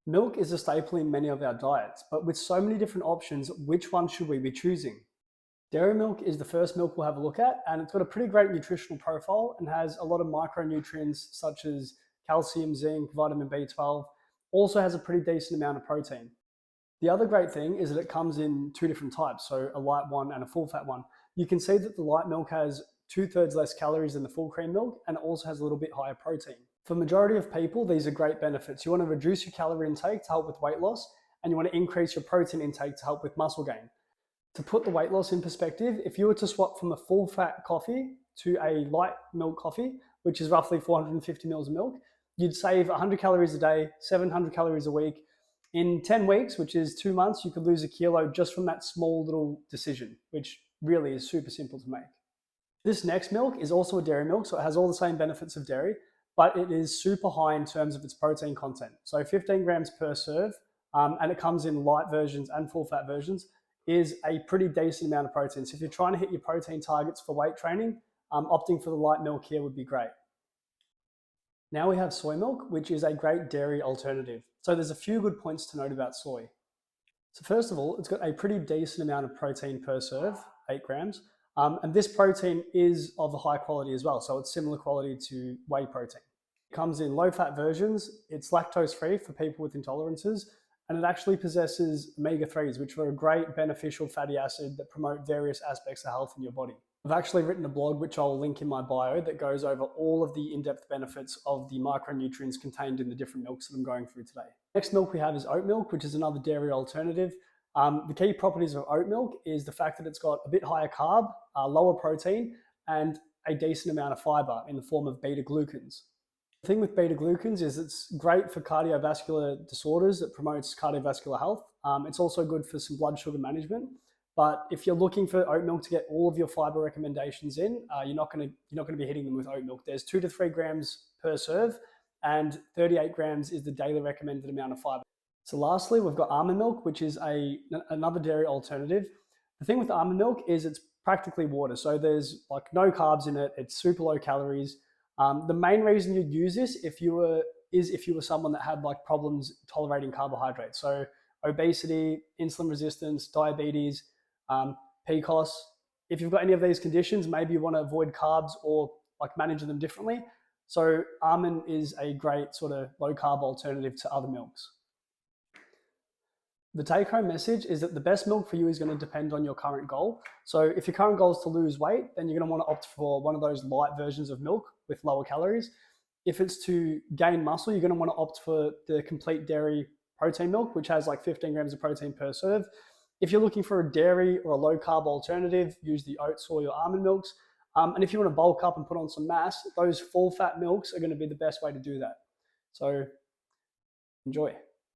Milk is a staple in many of our diets, but with so many different options, which one should we be choosing? Dairy milk is the first milk we'll have a look at, and it's got a pretty great nutritional profile and has a lot of micronutrients such as calcium, zinc, vitamin B12, also has a pretty decent amount of protein. The other great thing is that it comes in two different types, so a light one and a full fat one. You can see that the light milk has 2/3 less calories than the full cream milk, and it also has a little bit higher protein. For the majority of people, these are great benefits. You want to reduce your calorie intake to help with weight loss, and you want to increase your protein intake to help with muscle gain. To put the weight loss in perspective, if you were to swap from a full fat coffee to a light milk coffee, which is roughly 450 mils of milk, you'd save 100 calories a day, 700 calories a week. In 10 weeks, which is 2 months, you could lose a kilo just from that small little decision, which really is super simple to make. This next milk is also a dairy milk, so it has all the same benefits of dairy, but it is super high in terms of its protein content. So 15 grams per serve, and it comes in light versions and full fat versions, is a pretty decent amount of protein. So if you're trying to hit your protein targets for weight training, opting for the light milk here would be great. Now we have soy milk, which is a great dairy alternative. So there's a few good points to note about soy. So first of all, it's got a pretty decent amount of protein per serve, 8 grams. And this protein is of a high quality as well. So it's similar quality to whey protein. It comes in low fat versions. It's lactose free for people with intolerances. And it actually possesses omega-3s, which are a great beneficial fatty acid that promote various aspects of health in your body. I've actually written a blog, which I'll link in my bio, that goes over all of the in-depth benefits of the micronutrients contained in the different milks that I'm going through today. Next milk we have is oat milk, which is another dairy alternative. The key properties of oat milk is the fact that it's got a bit higher carb, lower protein, and a decent amount of fiber in the form of beta-glucans. The thing with beta-glucans is it's great for cardiovascular disorders. It promotes cardiovascular health. It's also good for some blood sugar management. But if you're looking for oat milk to get all of your fiber recommendations in, you're not going to be hitting them with oat milk. There's 2 to 3 grams per serve, and 38 grams is the daily recommended amount of fiber. So lastly, we've got almond milk, which is another dairy alternative. The thing with almond milk is it's practically water. So there's like no carbs in it. It's super low calories. The main reason you'd use this if you were someone that had like problems tolerating carbohydrates. So obesity, insulin resistance, diabetes, PCOS. If you've got any of these conditions, maybe you want to avoid carbs or like manage them differently. So almond is a great sort of low carb alternative to other milks. The take home message is that the best milk for you is going to depend on your current goal. So if your current goal is to lose weight, then you're going to want to opt for one of those light versions of milk with lower calories. If it's to gain muscle, you're going to want to opt for the complete dairy protein milk, which has like 15 grams of protein per serve. If you're looking for a dairy or a low carb alternative, use the oat, soy, or almond milks. And if you want to bulk up and put on some mass, those full fat milks are going to be the best way to do that. So enjoy.